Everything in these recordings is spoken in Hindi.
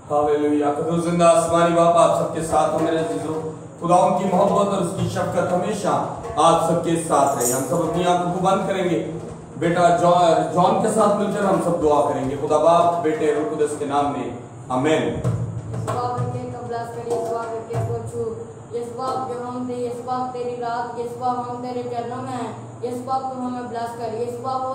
हालेलुया। खुदा जिंदा आसमानी बाप आप सबके साथ हो मेरे अजीजों। खुदा उनकी मोहब्बत और उसकी शफकत हमेशा आप सबके साथ रहे। हम सब अपनी आंखों को बंद करेंगे, बेटा जॉन के साथ मिलकर हम सब दुआ करेंगे। खुदा बाप, बेटे, रूह कुदस के नाम में, आमीन। यस बाप जो हम थे, यस बाप तेरी रात, यस बाप हम तेरे चरणों में हैं, यस बाप तुम हमें ब्लेस कर, यस बाप वो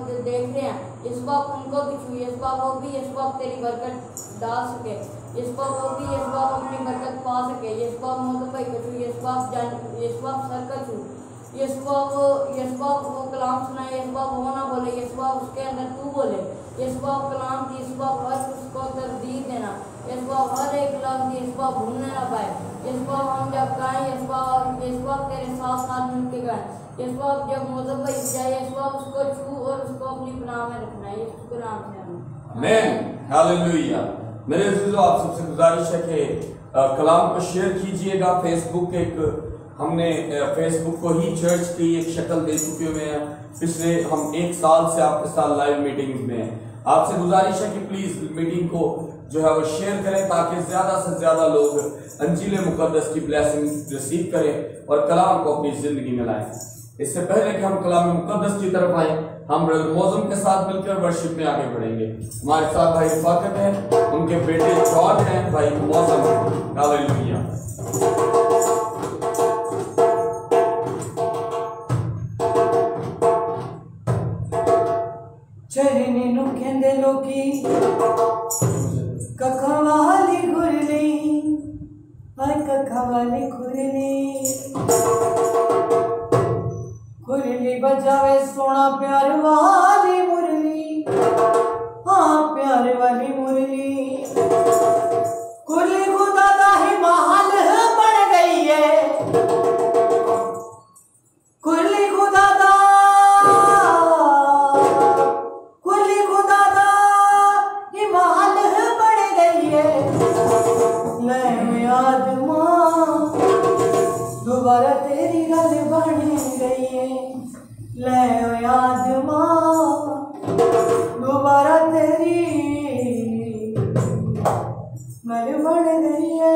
जो देख रहे हैं, यस बाप उनको भी छू, यस बाप वो भी यस बाप तेरी बरकत डाल सके, यस बाप वो भी यस बाप अपनी बरकत पा सके, यस बाप मोहम्मद भाई को छू, यस बाप सर का छू, यस बाप वो कलाम सुनाए, यस बाप वो ना बोले, यस बाप उसके अंदर तू बोले, यस बाप कलाम की यस बाप हर उसको तरदीद देना, यस बाप हर एक लफ्ज़ यस बाप भूलने ना पाए, यस बाप हम जब गाएं यस बाप तेरे साथ साथ मिलके गाएं, यस बाप जब मोहम्मद भाई जाए यस बाप उसको छू और उसको अपनी पनाह में रखना है, यीशु के नाम से आमीन। हालेलुया। मेरे अजीजों, आप सबसे गुजारिश है कि कलाम को शेयर कीजिएगा। हमने फेसबुक को ही चर्च की एक शक्ल दे चुके हुए हैं। पिछले हम 1 साल से आपके साथ लाइव मीटिंग्स में हैं। आपसे गुजारिश है कि प्लीज मीटिंग को जो है वो शेयर करें ताकि ज्यादा से ज्यादा लोग अंजील मुकद्दस की ब्लेसिंग रिसीव करें और कलाम को अपनी जिंदगी में लाएं। इससे पहले कि हम कलाम मुकद्दस की तरफ आए, हम ब्रदर मौजम के साथ मिलकर वर्शिप में आगे बढ़ेंगे। हमारे साथ भाई रफाकत है, उनके बेटे जॉर्ज हैं, भाई मौजम है। हालेलुया। चरनी नु कहंदे लोकी कखा वाली गुरली, हाय कखा वाली गुरली बजावे सोना प्यार वाली मुरली, हाँ प्यार वाली मुरली, गुरली खुदा दा ही महल बन गई है, गुरली खुदा दा ही महल बन गई है। ले आदमा दोबारा तेरी गल बन गई है, ले आदमा दोबारा तेरी गल बन गई है।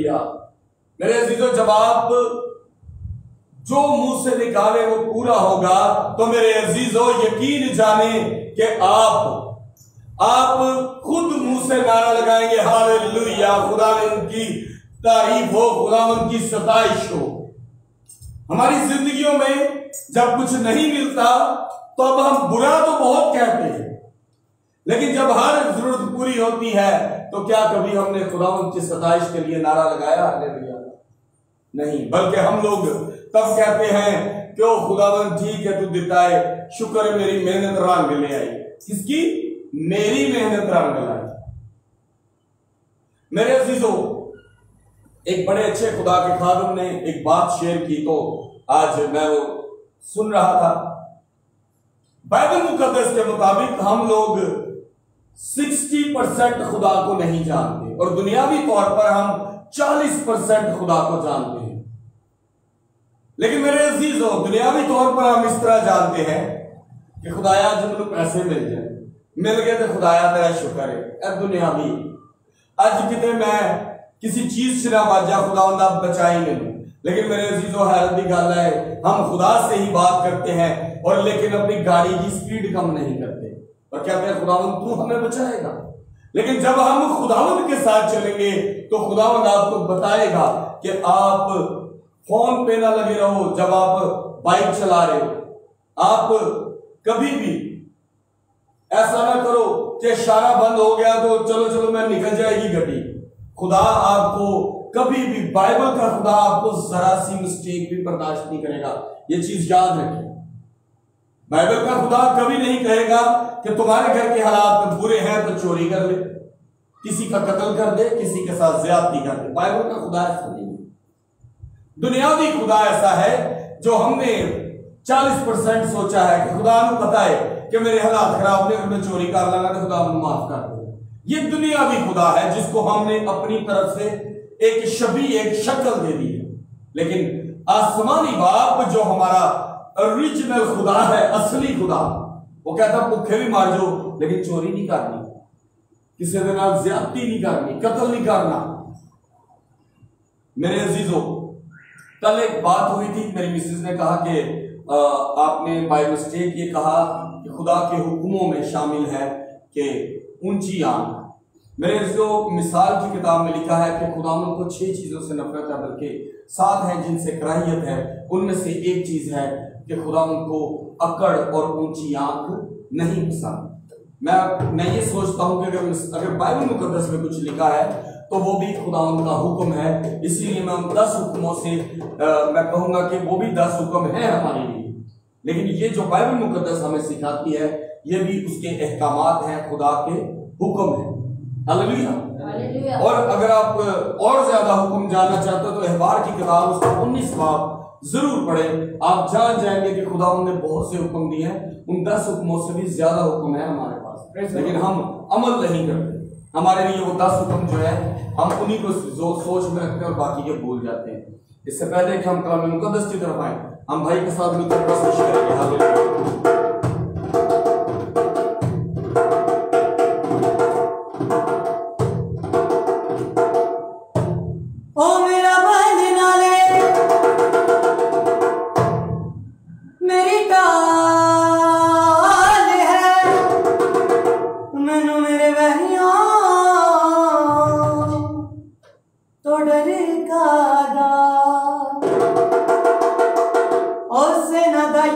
हालेलुया। मेरे अजीजों, जब आप जो मुंह से निकाले वो पूरा होगा, तो मेरे अजीजों यकीन जाने कि आप खुद मुंह से नारा लगाएंगे हालेलुया, खुदा उनकी तारीफ हो, खुदा उनकी सताइश हो। हमारी जिंदगियों में जब कुछ नहीं मिलता तो अब हम बुरा तो बहुत कहते हैं, लेकिन जब हर जरूरत पूरी होती है तो क्या कभी हमने खुदावंद की सताइश के लिए नारा लगाया? नहीं, बल्कि हम लोग तब कहते हैं क्यों खुदावंद ठीक है तू देता है, शुक्र है मेरी मेहनत रंग ले आई। किसकी? मेरी मेहनत रंग लाई। मेरे अजीजों, एक बड़े अच्छे खुदा के खादिम ने एक बात शेयर की, तो आज मैं वो सुन रहा था। बाइबल मुकद्दस के मुताबिक हम लोग 60% खुदा को नहीं जानते और दुनियावी तौर पर हम 40% खुदा को जानते हैं। लेकिन मेरे अजीजों, दुनियावी तौर पर हम इस तरह जानते हैं कि खुदाया जब लोग पैसे मिल गए तो खुदाया तेरा शुक्र है। दुनियावी अज कितने मैं किसी चीज से ना बाजा खुदा बचाई नहीं, लेकिन मेरे अजीजों हैरत की गल है, हम खुदा से ही बात करते हैं और लेकिन अपनी गाड़ी की स्पीड कम नहीं करते और कहते हैं खुदावंद तू हमें बचाएगा। लेकिन जब हम खुदावंद के साथ चलेंगे तो खुदावंद आपको बताएगा कि आप फोन पे ना लगे रहो जब आप बाइक चला रहे हो। आप कभी भी ऐसा ना करो कि इशारा बंद हो गया तो चलो चलो मैं निकल जाएगी गड्डी। खुदा आपको कभी भी, बाइबल का खुदा आपको जरा सी मिस्टेक भी बर्दाश्त नहीं करेगा, ये चीज याद रखें। बाइबल का खुदा कभी नहीं कहेगा कि तुम्हारे घर के हालात बुरे हैं तो चोरी कर ले, किसी का कत्ल कर दे, किसी के साथ ज्यादती कर दे। बाइबल का खुदा ऐसा नहीं है। दुनियावी खुदा ऐसा है जो हमने 40% सोचा है कि खुदा को पता है कि मेरे हालात खराब ने, मैं चोरी कर लगा तो खुदा माफ कर दे। ये दुनियावी खुदा है जिसको हमने अपनी तरफ से एक छवि, एक शक्ल दे दी है। लेकिन आसमानी बाप जो हमारा ओरिजिनल खुदा है, असली खुदा, वो कहता भूखे भी मार जाओ लेकिन चोरी नहीं करनी, किसी के नाल ज्यादती नहीं करनी, कत्ल नहीं करना। मेरे अजीजों, कल एक बात हुई थी, मेरी मिसेज ने कहा कि आपने बाय मिस्टेक ये कहा कि खुदा के हुक्मों में शामिल है कि ऊंची आंख। मेरे जो मिसाल की किताब में लिखा है कि खुदावंद को 6 चीजों से नफरत है, बल्कि 7 हैं जिनसे कराहियत है। उनमें से एक चीज है कि खुदावंद को अकड़ और ऊंची आंख नहीं पसंद। मैं ये सोचता हूं कि अगर बाइबल मुकद्दस में कुछ लिखा है तो वो भी खुदावंद का हुक्म है। इसीलिए मैं उन 10 हुक्मों से मैं कहूंगा कि वो भी 10 हुक्म है हमारे लिए, लेकिन ये जो बाइबल मुकद्दस हमें सिखाती है ये भी उसके अहकामात हैं, खुदा के हुक्म है। हालेलुया। और अगर आप और ज्यादा हुक्म जानना चाहते हो तो अहबार की किताब उसका 19 बाब जरूर पढ़ें। आप जान जाएंगे कि खुदावंद ने बहुत से हुक्म दिए हैं। उन 10 हुक्मों से भी ज्यादा हुक्म है हमारे पास, लेकिन हम अमल नहीं करते। हमारे लिए वो 10 हुक्म जो है हम उन्हीं को जो सोच में रखते हैं और बाकी के भूल जाते हैं। इससे पहले कि हम कलाम मुकद्दस की तरफ आए, हम भाई के साथ मिलकर कोशिश करेंगे। हालेलुया।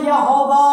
यहोवा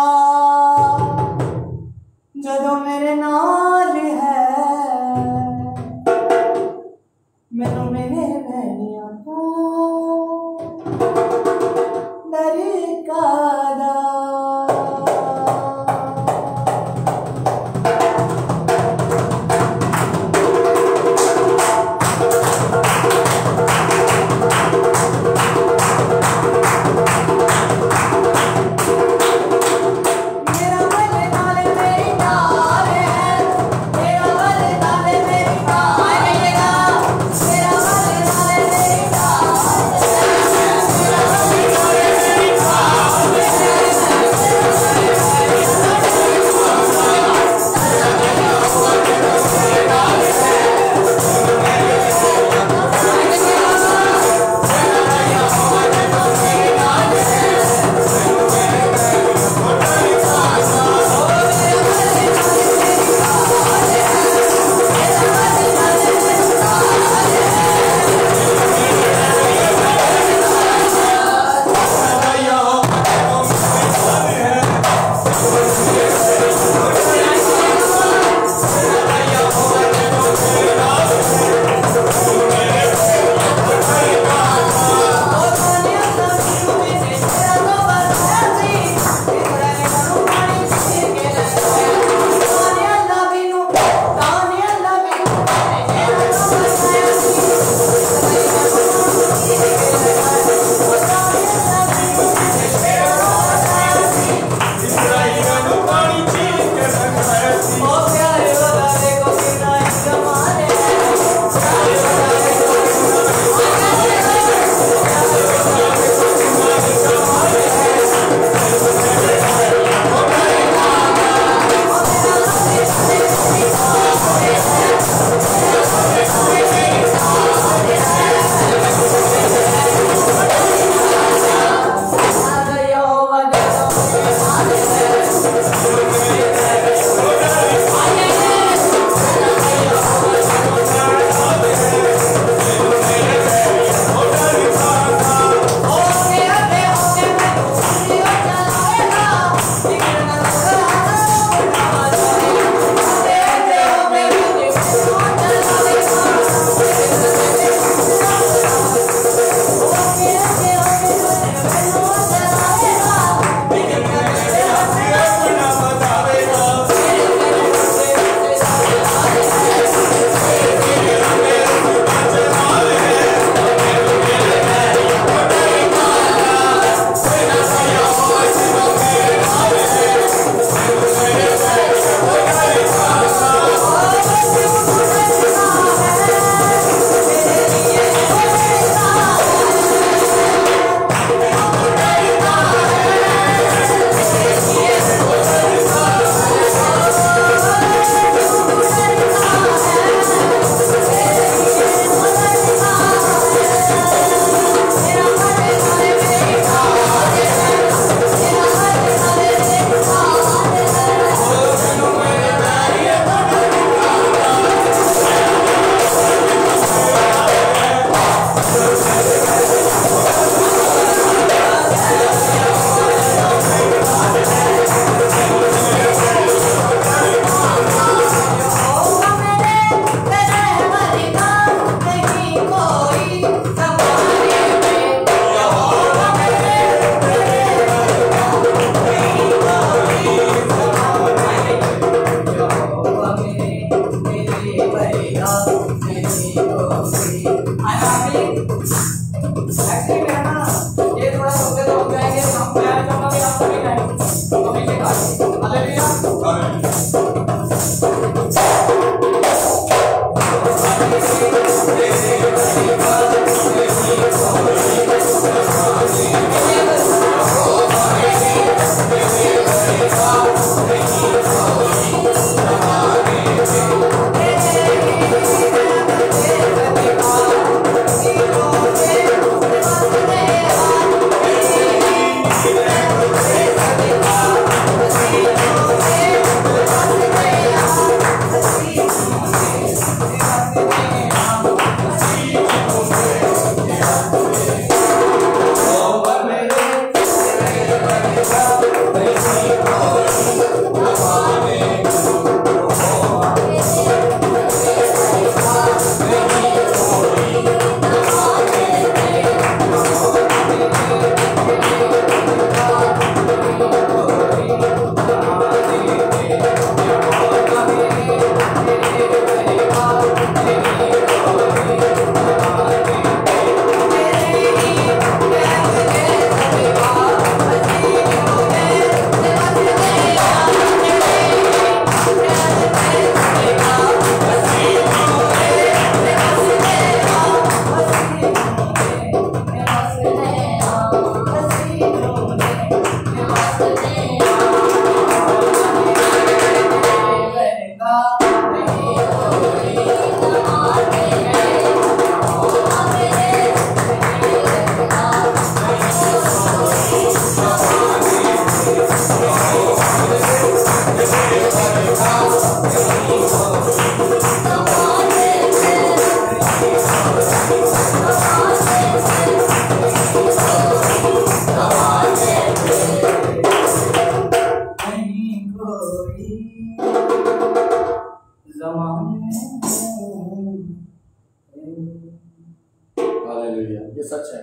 हालेलुया, ये सच है।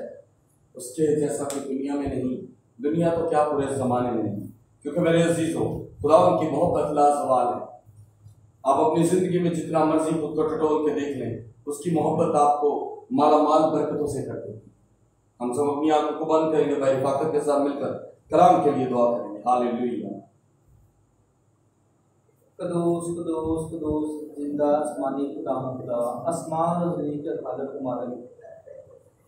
उसके जैसा कोई दुनिया में नहीं, दुनिया तो क्या पूरे जमाने में नहीं। क्योंकि मेरे अजीजों, खुदा उनकी मोहब्बत लाजवाब है। आप अपनी जिंदगी में जितना मर्जी खुद को टटोल के देख लें, उसकी मोहब्बत आपको मालामाल बरकतों से कर देगी। हम सब अपनी आंखों को बंद करेंगे, भाई फाकत के साथ मिलकर कलाम के लिए दुआ करेंगे। हालेलुया। कदूस कदूस कदूस जिंदा आसमानी खुदा खुदा, आसमान और ज़मीन के खालिक मालिक,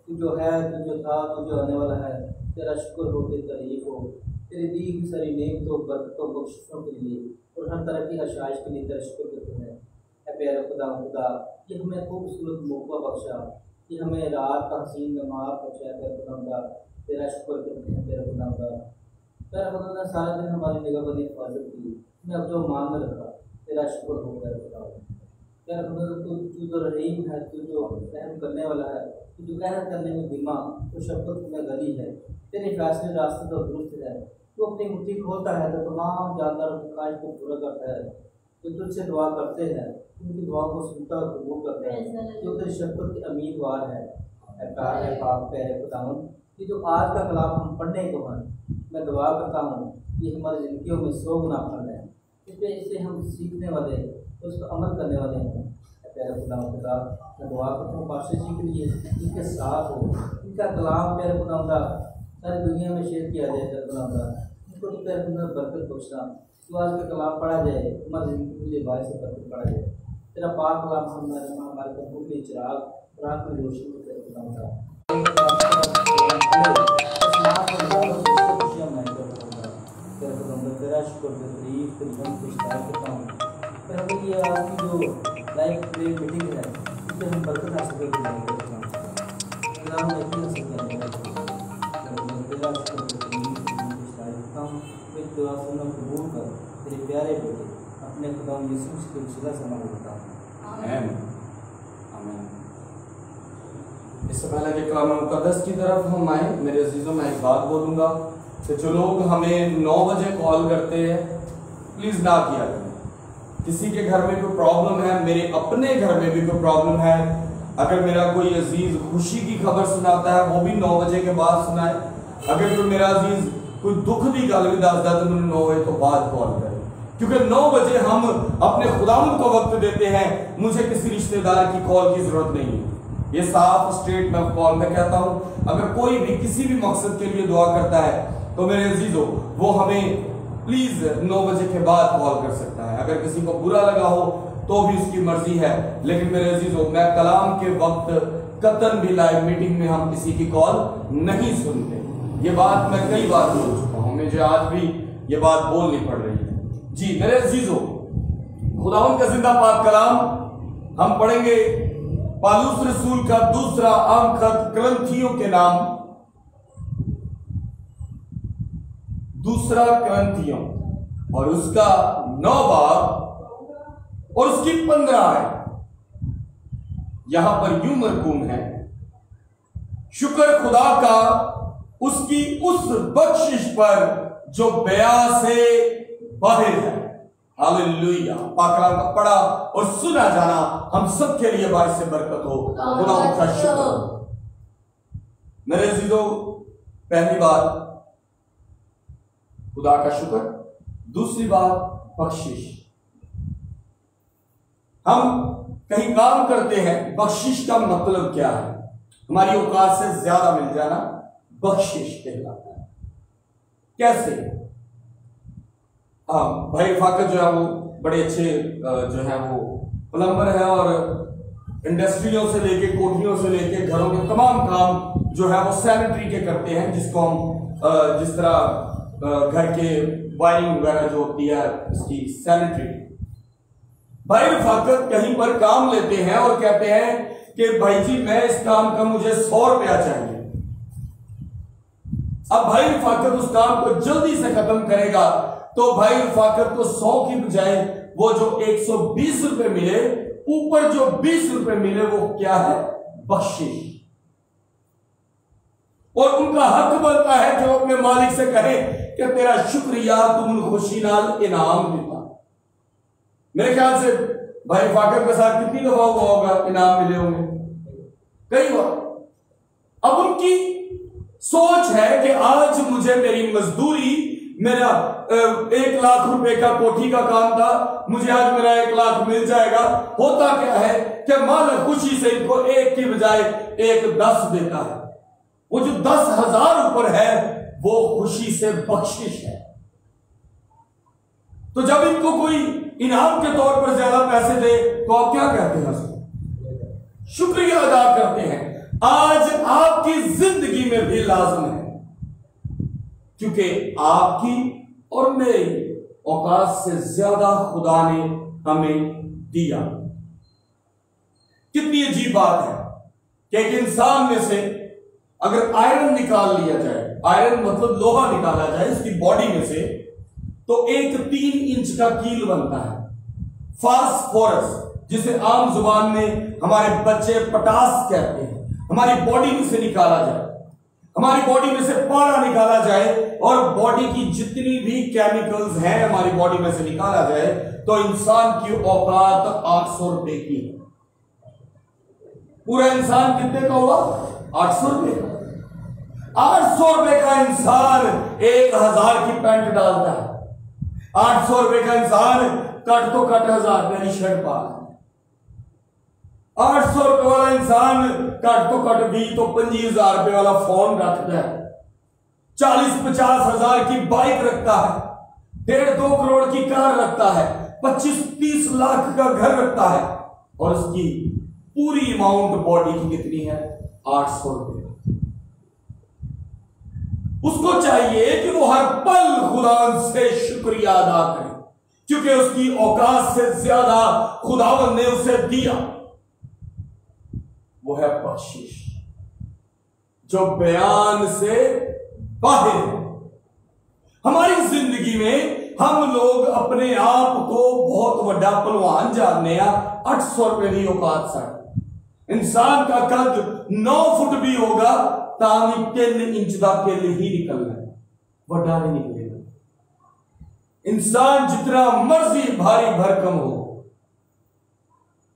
तू जो है, तू जो था, तू जो आने वाला है, तेरा शुक्र हो, तेरी तारीफ हो, तेरी दी हुई सारी नेमतों बरकतों बख्शिशों के लिए और हर तरह की आशाइश के लिए तेरा शुक्र करते हैं। ऐ प्यारे खुदा खुदा, ये हमें खूबसूरत मौका बख्शा, कि हमें रात का हसीन नमाज बख्शा, तेरा खुदा, तेरा शुक्र करते हैं। तेरा खुदा तेरा खुदा ने सारा दिन हमारी निगहबानी हिफाजत की, हमें अब जो मान में रखा, तेरा शुक्र हो तेरा खुदा। तेरा खुदा तू जो रहीम है, तू जो रहम करने वाला है, तू जो कहर करने में धीमा, तो शफकत में गली है, तेरे फैसले रास्ते तो दुरुस्त है। तू अपनी मुट्ठी खोलता है तो तमाम जानदारों की ख्वाहिश को पूरा करता है। जो तुझसे दुआ करते हैं उनकी दुआ को सुनता और कबूल करता है, जो तेरी शफकत के उम्मीदवार है। प्यारे पाक प्यारे खुदावंद, ये जो आज का कलाम हम पढ़ने को हैं, मैं दुआ करता हूँ कि हमारी ज़िंदगियों में 100 गुना फल है, इससे हम सीखने वाले, उस पर अमल करने वाले हैं। प्यारे खुदा मैं दुआ करता हूँ पाशा जी के लिए, इनके साथ हो, इनका कलाम प्यारे खुदा सारी दुनिया में शेयर किया जाए। प्यारे खुदा इनको तो प्यारे खुदा बरकत बख्शना, तो आज का कलाम पढ़ा जाए, हमारी ज़िंदगी के लिए बायस बरकत पढ़ा जाए। तेरा पाक कलाम हमारे कबूल के चिराग और आँख में रोशनी को प्यारे खुदा तेरा शुक्र तरीफ करता हूँ। पहले ये आपकी जो लाइव प्रेयर मीटिंग है, इससे हम बरकत हासिल करते हैं। दुआ सुनना कबूल कर, तेरे प्यारे बेटे अपने खुदा यीशु के वसीला से मांग लेता हूँ। आमीन आमीन। इससे पहले कि कलाम मुक़द्दस की तरफ हम आए, मेरे अजीज़ों में एक बात बोलूँगा कि जो लोग हमें 9 बजे कॉल करते हैं, प्लीज़ ना किया करें। किसी के घर में कोई प्रॉब्लम है, मेरे अपने घर में भी कोई प्रॉब्लम है, अगर मेरा कोई अजीज़ खुशी की खबर सुनाता है वो भी 9 बजे के बाद सुनाए। अगर कोई मेरा अजीज़ कोई दुख की गल भी दसदा तो मैंने 9 बजे तो बाद कॉल करे, क्योंकि 9 बजे हम अपने खुदावंद को वक्त देते हैं। मुझे किसी रिश्तेदार की कॉल की जरूरत नहीं है, ये साफ स्ट्रेट मैं कॉल में कहता हूँ। अगर कोई भी किसी भी मकसद के लिए दुआ करता है तो मेरे अजीजों वो हमें प्लीज 9 बजे के बाद कॉल कर सकता है। अगर किसी को बुरा लगा हो तो भी उसकी मर्जी है, लेकिन मेरे अजीजों मैं कलाम के वक्त कतन भी लाइव मीटिंग में हम किसी की कॉल नहीं सुनते। ये बात मैं कई बार बोल चुका हूं, मुझे आज भी ये बात बोलनी पड़ रही है। जी मेरे अजीजों, खुदावंद का जिंदा पाक कलाम हम पढ़ेंगे पालूस रसूल का दूसरा आम खत करंथियों के नाम, दूसरा करंथियों और उसका 9 बाब और उसकी 15 आयत। यहां पर यूं मरकूम है, शुक्र खुदा का उसकी उस बख्शिश पर जो बया से बाहर है। हालेलुया। पाक कलाम का पढ़ा और सुना जाना हम सब के लिए बाइस से बरकत हो। खुदा का शुक्र। मेरे अजीजों, पहली बात खुदा का शुक्र, दूसरी बात बख्शिश। हम कहीं काम करते हैं, बख्शिश का मतलब क्या है? हमारी औकात से ज्यादा मिल जाना बख्शिश कहलाता है। कैसे? भाई रफाकत जो है वो बड़े अच्छे जो है वो प्लम्बर है और इंडस्ट्रियों से लेके कोठियों से लेके घरों के तमाम काम जो है वो सैनिटरी के करते हैं, जिसको हम जिस तरह घर के वायरिंग वगैरह जो होती है उसकी सैनिटरी। भाई रफाकत कहीं पर काम लेते हैं और कहते हैं कि भाई जी मैं इस काम का मुझे 100 रुपया चाहिए। अब भाई रफाकत उस काम को जल्दी से खत्म करेगा तो भाई रफाकत को 100 की बजाय वो जो 120 रुपए मिले, ऊपर जो 20 रुपए मिले वो क्या है? बख्शिश। और उनका हक बनता है कि वो अपने मालिक से कहे कि तेरा शुक्रिया, तुम खुशी नाल इनाम देता। मेरे ख्याल से भाई रफाकत के साथ कितनी दफा हुआ होगा इनाम मिले होंगे, कई बार। अब उनकी सोच है कि आज मुझे मेरी मजदूरी, मेरा 1 लाख रुपए का कोठी का काम था, मुझे आज मेरा 1 लाख मिल जाएगा। होता क्या है कि मालिक खुशी से इनको 1 की बजाय 1 10 देता है। वो जो 10,000 ऊपर है वो खुशी से बख्शिश है। तो जब इनको कोई इनाम के तौर पर ज्यादा पैसे दे तो आप क्या कहते हैं? उसको शुक्रिया अदा करते हैं। आज आपकी जिंदगी में भी लाजम है, क्योंकि आपकी और मेरी औकात से ज्यादा खुदा ने हमें दिया। कितनी अजीब बात है कि एक इंसान में से अगर आयरन निकाल लिया जाए, आयरन मतलब लोहा निकाला जाए उसकी बॉडी में से, तो एक 3 इंच का कील बनता है, फास्फोरस, जिसे आम जुबान में हमारे बच्चे पटास कहते हैं। हमारी बॉडी में से निकाला जाए, हमारी बॉडी में से पारा निकाला जाए और बॉडी की जितनी भी केमिकल्स हैं हमारी बॉडी में से निकाला जाए, तो इंसान की औकात 800 रुपए की है। पूरा इंसान कितने का हुआ? 800 रुपए का। 800 रुपए का इंसान 1000 की पैंट डालता है। 800 रुपए का इंसान कट तो कट 1000 रुपए की शर्ट पा रहा है। 800 रुपए वाला इंसान कट तो कट भी तो 25,000 रुपए वाला फोन रखता है, 40-50 हजार की बाइक रखता है, 1.5-2 करोड़ की कार रखता है, 25-30 लाख का घर रखता है, और उसकी पूरी अमाउंट बॉडी की कितनी है? 800 रुपए। उसको चाहिए कि वो हर पल खुदा से शुक्रिया अदा करे, क्योंकि उसकी औकात से ज्यादा खुदावंद ने उसे दिया। वो है बख्शिश जो बयान से बाहर है। हमारी जिंदगी में हम लोग अपने आप को बहुत बड़ा पहलवान जानने हैं। 800 रुपए की औकात से इंसान का कद 9 फुट भी होगा ताकि 3 इंच का केल ही निकलना है, बड़ा नहीं निकलेगा। इंसान जितना मर्जी भारी भरकम हो।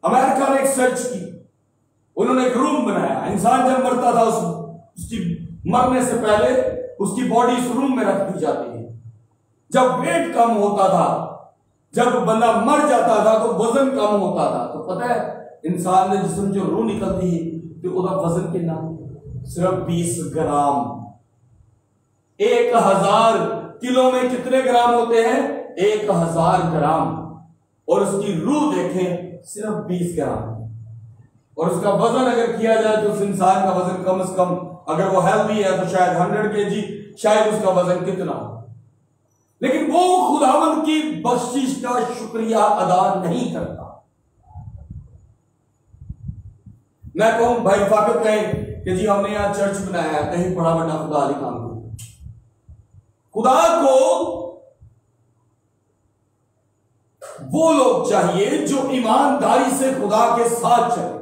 अमेरिका ने एक सर्च की, उन्होंने एक रूम बनाया। इंसान जब मरता था उसकी मरने से पहले उसकी बॉडी इस रूम में रख दी जाती है। जब वेट कम होता था, जब बंदा मर जाता था तो वजन कम होता था, तो पता है इंसान ने जिसम जो रूह निकलती है तो उसका वजन कितना? सिर्फ 20 ग्राम। 1000 किलो में कितने ग्राम होते हैं? 1000 ग्राम। और उसकी रूह देखें सिर्फ 20 ग्राम। और उसका वजन अगर किया जाए तो उस इंसान का वजन कम से कम, अगर वो हेल्दी है तो शायद 100 kg, शायद उसका वजन कितना हो। लेकिन वो खुदावंद की बख्शिश का शुक्रिया अदा नहीं करता। मैं कहूं भाई फाकत कहें कि जी हमने यहां चर्च बनाया है, कहीं बड़ा बड़ा खुदा अली काम किया। खुदा को वो लोग चाहिए जो ईमानदारी से खुदा के साथ चले।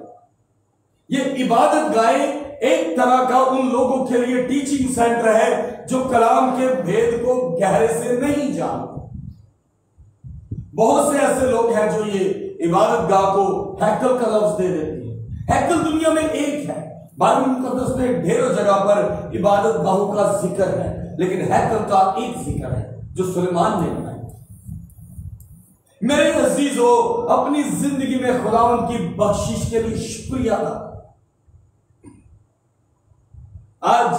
ये इबादत गाहे एक तरह का उन लोगों के लिए टीचिंग सेंटर है जो कलाम के भेद को गहरे से नहीं जानते। बहुत से ऐसे लोग हैं जो ये इबादत गाह को हैकल का लफ्ज दे देते हैं। हैकल दुनिया में एक है, बाइबल मुकद्दस में ढेरों जगह पर इबादत गाहों का जिक्र है, लेकिन हैकल का एक जिक्र है जो सुलेमान ने बनाया। मेरे अजीजों, अपनी जिंदगी में खुदावंद की बख्शिश के लिए शुक्रिया अदा। आज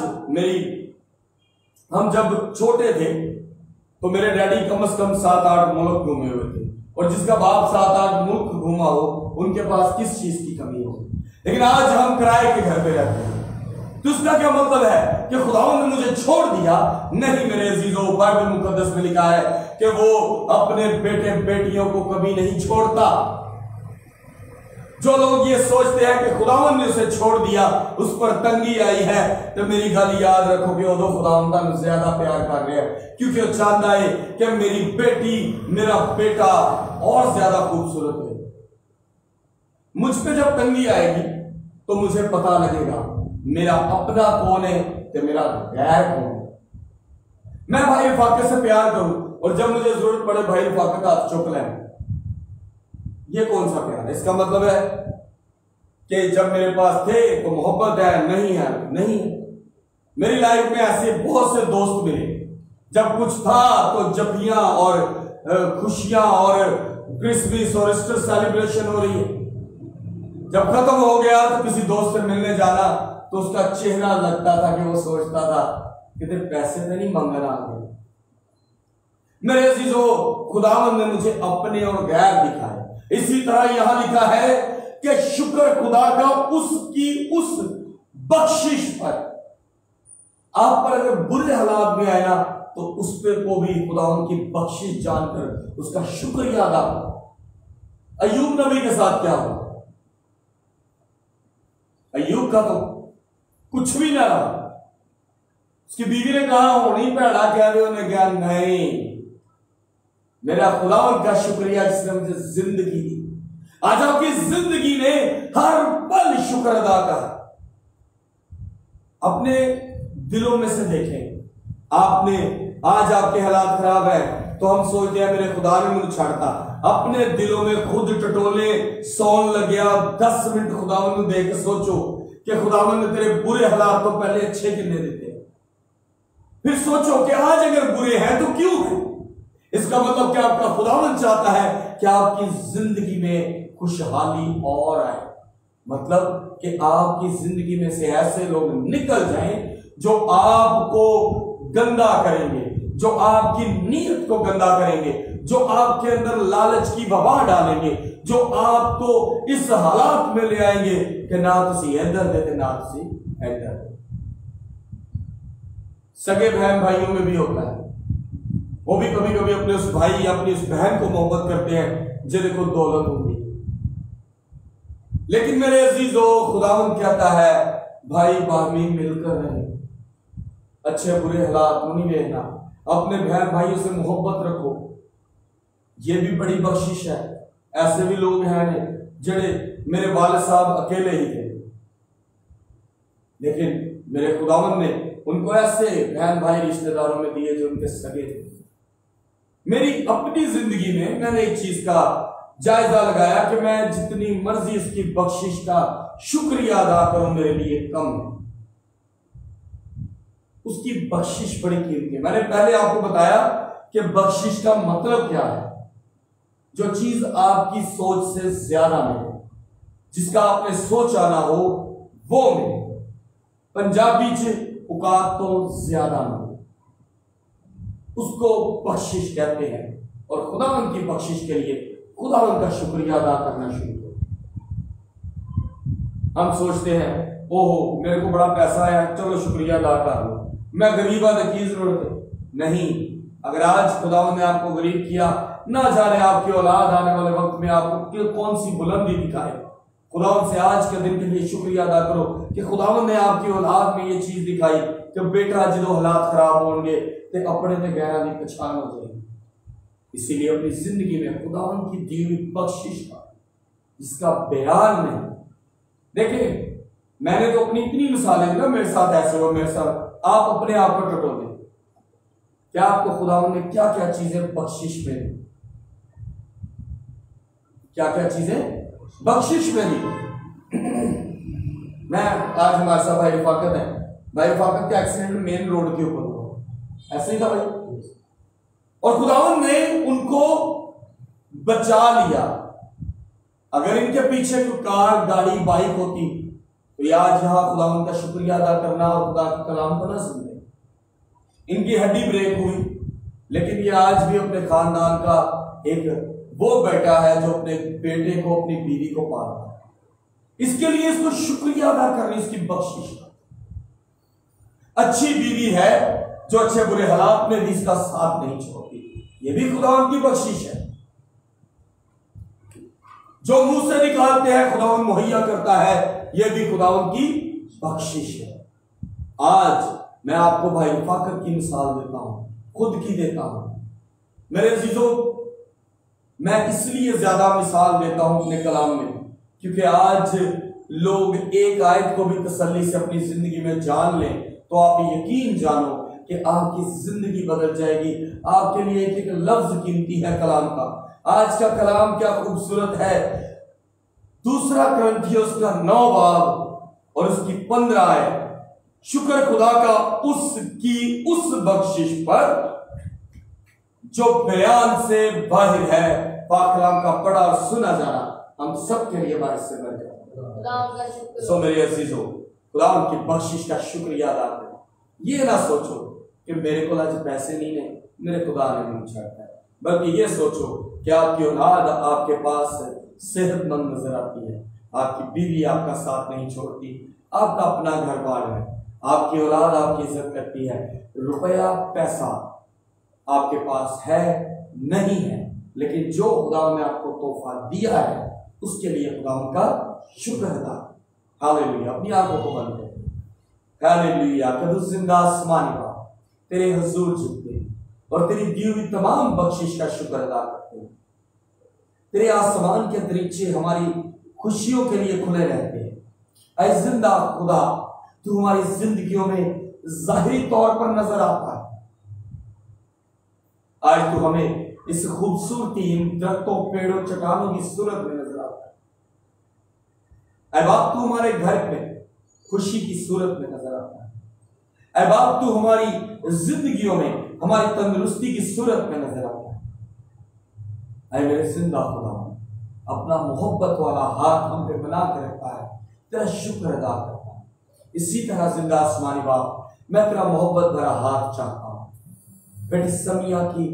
हम जब छोटे थे तो मेरे डैडी कम से कम 7-8 मुल्क घूमे हुए थे, और जिसका बाप 7-8 मुल्क घूमा हो उनके पास किस चीज की कमी हो। लेकिन आज हम किराए के घर पे रहते हैं, तो इसका क्या मतलब है कि खुदावंद ने मुझे छोड़ दिया? नहीं मेरे अजीजों, बाइबल मुकद्दस में लिखा है कि वो अपने बेटे बेटियों को कभी नहीं छोड़ता। जो लोग ये सोचते हैं कि खुदावंद ने उसे छोड़ दिया, उस पर तंगी आई है, तो मेरी गल याद रखो कि उदो खुदावंद ने ज्यादा प्यार कर रहा है, क्योंकि वो चाहता है कि मेरी बेटी, मेरा बेटा और ज्यादा खूबसूरत है। मुझ पे जब तंगी आएगी तो मुझे पता लगेगा मेरा अपना कौन है तो मेरा गैर कौन है। मैं भाई फाकत से प्यार करूं और जब मुझे जरूरत पड़े भाई फाकत हाथ चुक लें, ये कौन सा प्यार है? इसका मतलब है कि जब मेरे पास थे तो मोहब्बत है, नहीं है नहीं है। मेरी लाइफ में ऐसे बहुत से दोस्त मिले, जब कुछ था तो जपियां और खुशियां और क्रिसमस और ईस्टर सेलिब्रेशन हो रही है। जब खत्म हो गया तो किसी दोस्त से मिलने जाना तो उसका चेहरा लगता था कि वो सोचता था कि पैसे तो नहीं मांगना आ गए। मेरे अजीजों, खुदावंद ने मुझे अपने और गैर दिखाए। इसी तरह यहां लिखा है कि शुक्र खुदा का उसकी उस बख्शिश पर। आप पर अगर बुरे हालात में आए ना, तो उस पर को भी खुदावंद की बख्शिश जानकर उसका शुक्रिया अदा करो। अय्यूब नबी के साथ क्या हुआ? अय्यूब का तो कुछ भी ना रहा। उसकी बीवी ने कहा होनी भैड़ा कह रहे, उन्हें कहा नहीं, मेरा खुदावंद का शुक्रिया जिसने मुझे जिंदगी दी। आज आपकी जिंदगी में हर पल शुक्र अदा कर। अपने दिलों में से देखें। आपने आज आपके हालात खराब है तो हम सोचते हैं मेरे खुदा ने मुझे छाड़ता। अपने दिलों में खुद टटोले सौन लग गया। 10 मिनट खुदावंद को देख के सोचो कि खुदावंद ने तेरे बुरे हालात तो पहले अच्छे कितने देते। फिर सोचो कि आज अगर बुरे हैं तो क्यों है। इसका मतलब क्या आपका खुदावंद चाहता है कि आपकी जिंदगी में खुशहाली और आए। मतलब कि आपकी जिंदगी में से ऐसे लोग निकल जाएं जो आपको गंदा करेंगे, जो आपकी नीयत को गंदा करेंगे, जो आपके अंदर लालच की वबा डालेंगे, जो आपको इस हालात में ले आएंगे कि ना तुसी इधर देते ना तुसी इधर। सगे बहन भाइयों में भी होता है। वो भी कभी कभी अपने उस भाई या अपनी उस बहन को मोहब्बत करते हैं जिन्हें खुद दौलत होगी। लेकिन मेरे अजीजों, खुदावंद कहता है भाई बामी मिलकर रहे। अच्छे बुरे हालात नहीं देखना। अपने बहन भाइयों से मोहब्बत रखो। ये भी बड़ी बख्शिश है। ऐसे भी लोग हैं जड़े मेरे वालिद साहब अकेले ही थे, लेकिन मेरे खुदावंद ने उनको ऐसे बहन भाई रिश्तेदारों में दिए जो उनके सगे थे। मेरी अपनी जिंदगी में मैंने एक चीज का जायजा लगाया कि मैं जितनी मर्जी उसकी बख्शिश का शुक्रिया अदा करूं मेरे लिए कम है। उसकी बख्शिश बड़ी कीमती है। मैंने पहले आपको बताया कि बख्शिश का मतलब क्या है। जो चीज आपकी सोच से ज्यादा मिले, जिसका आपने सोचा ना हो वो मिले। पंजाबी च औकात तो ज्यादा मिले, उसको बख्शिश कहते हैं। और खुदावंद की बख्शिश के लिए खुदावंद का शुक्रिया अदा करना शुरू करो। हम सोचते हैं ओहो मेरे को बड़ा पैसा है, चलो शुक्रिया अदा कर लो, मैं गरीब आदमी की जरूरत है। नहीं, अगर आज खुदावंद ने आपको गरीब किया, ना जाने आपकी औलाद आने वाले वक्त में आपको कौन सी बुलंदी दिखाए। खुदावंद से आज के दिन के लिए शुक्रिया अदा करो कि खुदावंद ने आपकी औलाद में ये चीज दिखाई कि बेटा जो हालात खराब होंगे तो अपने ते गहरा की पहचान हो जाएगी। इसीलिए अपनी जिंदगी में खुदावंद की दी हुई बख्शिश का जिसका बयान नहीं। देखिए, मैंने तो अपनी इतनी मिसालें दी ना, मेरे साथ ऐसे हो, मेरे साथ आप अपने आप को टटोले। क्या आपको खुदावंद ने क्या क्या चीजें बख्शिश में दी? क्या क्या चीजें बख्शिश में दी? मैं आज हमारे साथ भाई रफाकत है। भाई रफाकत का एक्सीडेंट मेन रोड के ऊपर हुआ, ऐसे ही था भाई। और खुदावंद ने उनको बचा लिया। अगर इनके पीछे कोई कार गाड़ी बाइक होती तो ये आज यहां खुदावंद का शुक्रिया अदा करना और खुदा के कलाम को ना सुनते। इनकी हड्डी ब्रेक हुई, लेकिन ये आज भी अपने खानदान का एक वो बेटा है जो अपने बेटे को अपनी बीवी को पालता है। इसके लिए इसको शुक्रिया अदा करनी, इसकी बख्शिश। अच्छी बीवी है जो अच्छे बुरे हालात में भी इसका साथ नहीं छोड़ती, ये भी खुदावंद की बख्शिश है। जो मुंह से निकालते हैं खुदावंद मुहैया करता है, यह भी खुदावंद की बख्शिश है। आज मैं आपको भाई रफाकत की मिसाल देता हूं, खुद की देता हूं। मेरे अजीजों, मैं इसलिए ज्यादा मिसाल देता हूं अपने कलाम में क्योंकि आज लोग एक आयत को भी तसल्ली से अपनी जिंदगी में जान लें तो आप यकीन जानो कि आपकी जिंदगी बदल जाएगी। आपके लिए एक एक लफ्ज कीमती है कलाम का। आज का कलाम क्या खूबसूरत है। 2 कुरिन्थियों का 9 बाब और उसकी 15 आयत। शुक्र खुदा का उसकी उस बख्शिश पर जो बयान से बाहर है। पाक कलाम का पढ़ा और सुना जाना हम सब के लिए बारिश से बढ़ जाए। सो मेरे अजीजों, खुदा की बख्शिश का शुक्रिया अदा करें। ये ना सोचो कि मेरे को आज पैसे नहीं है, मेरे खुदा ने मुझे छाटा है, बल्कि ये सोचो कि आपकी औलाद आपके पास सेहतमंद नजर आती है, आपकी बीवी आपका साथ नहीं छोड़ती, आपका अपना घर बार है, आपकी औलाद आपकी इज्जत करती है, रुपया पैसा आपके पास है नहीं है, लेकिन जो खुदा ने आपको तोहफा दिया है उसके लिए खुदा उनका शुक्र अदा। हालेलुया। अपनी आंखों को बंद करें। हालेलुया। कदूस जिंदा आसमानी बाप तेरे हुजूर झुकते और तेरी दी हुई तमाम बख्शिश का शुक्र अदा करते हैं। तेरे आसमान के दरीचे हमारी खुशियों के लिए खुले रहते हैं। ऐ जिंदा खुदा, तू हमारी जिंदगियों में जाहिरी तौर पर नजर आता है। आज तू हमें इस खूबसूरती, इन दरख्तों, पेड़ों, चट्टानों की सूरत में नजर आता है। ऐ बाप, तू हमारे घर में खुशी की सूरत में नजर आता है। ऐ बाप, तू हमारी जिंदगियों में हमारी तंदुरुस्ती की सूरत में नजर आता है। ऐ मेरे जिंदा खुदा, अपना मोहब्बत वाला हाथ हम पे बना कर रखता है, तेरा शुक्र अदा करता है। इसी तरह जिंदा आसमानी बाप, मैं तेरा मोहब्बत भरा हाथ चाहता हूं बेटी समिया की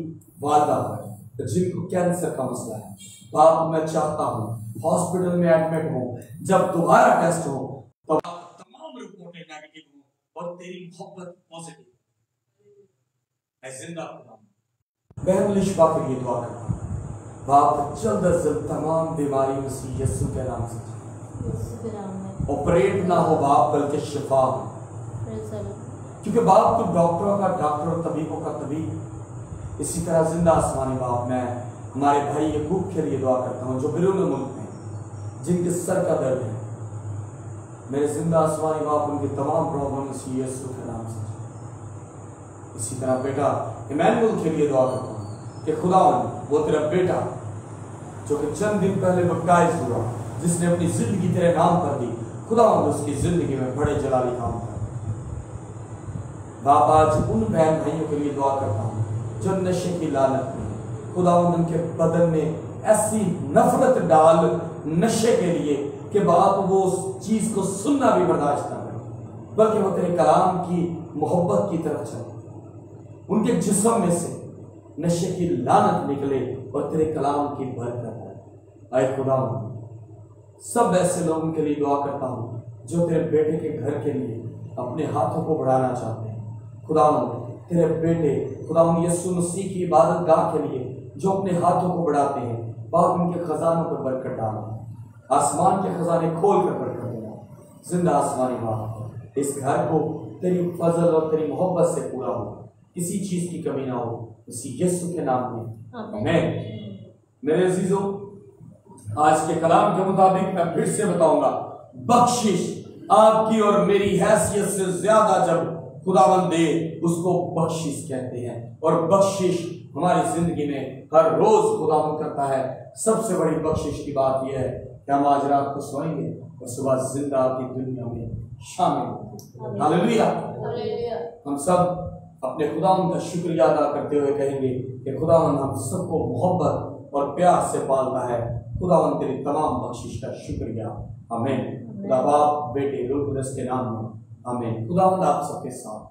वादा पर, जिनको कैंसर का मसला है बाप, मैं चाहता हूं हॉस्पिटल में एडमिट हो, जब दोबारा टेस्ट हो तो तमाम रिपोर्टें नेगेटिव हो और तेरी मोहब्बत पॉजिटिव। जिंदा बहन शिफा के लिए दुआ करता हूं बाप, जल्द अज जल्द तमाम बीमारी मसीह यीशु के नाम से ऑपरेट ना हो बाप, बल्कि शिफा, क्योंकि बाप तू डॉक्टरों का डॉक्टर और तबीबों का तबीब। इसी तरह जिंदा आसमानी बाप, मैं हमारे भाई यकूब के लिए दुआ करता हूँ जो बिरून मुल्क में, जिनके सर का दर्द है, मेरे जिंदा आसमानी बाप उनकी तमाम प्रॉब्लम इसी यीशु के नाम से। इसी तरह बेटा इमैनुअल के लिए दुआ करता हूँ कि खुदावन वो तेरा बेटा जो कि चंद दिन पहले बप्टाइज हुआ, जिसने अपनी जिंदगी तेरे नाम पर दी, खुदावन उसकी जिंदगी में बड़े जलाली काम कर बाप। आज उन बहन भाइयों के लिए दुआ करता हूँ जो नशे की लालच में, खुदावन उनके बदन में ऐसी नफरत डाल नशे के लिए कि बाप वो उस चीज को सुनना भी बर्दाश्त ना करे, बल्कि वो तेरे कलाम की मोहब्बत की तरफ चले, उनके जिस्म में से नशे की लानत निकले और तेरे कलाम की बरकत है। ऐ खुदावन, सब ऐसे लोगों के लिए दुआ करता हूँ जो तेरे बेटे के घर के लिए अपने हाथों को बढ़ाना चाहते हैं। खुदावन तेरे बेटे खुदावन यीशु मसीह की इबादत गाह के लिए जो अपने हाथों को बढ़ाते हैं बाप, उनके खजानों पर बरकत डालना, आसमान के खजाने खोल कर बरकत देना। जिंदा आसमानी बाप, इस घर को तेरी फजल और तेरी मोहब्बत से पूरा हो, किसी चीज की कमी ना हो, इसी यीशु के नाम में आमीन। मेरे अजीजों, आज के कलाम के मुताबिक मैं फिर से बताऊंगा, बख्शिश आपकी और मेरी हैसियत से ज्यादा जब खुदावंद दे उसको बख्शिश कहते हैं, और बख्शिश हमारी जिंदगी में हर रोज खुदावंद करता है। सबसे बड़ी बख्शिश की बात यह है कि हम आज रात को सोएंगे और सुबह जिंदा की दुनिया में शामिल होंगे। हालेलुया। हम सब अपने खुदावंद का शुक्रिया अदा करते हुए कहेंगे कि खुदावंद हम सबको मोहब्बत और प्यार से पालता है। खुदावंद तेरी तमाम बख्शिश का शुक्रिया। आमीन। खुदा बाप, बेटे, रूह कुद्दस के नाम में आमीन। खुदावंद आप सबके साथ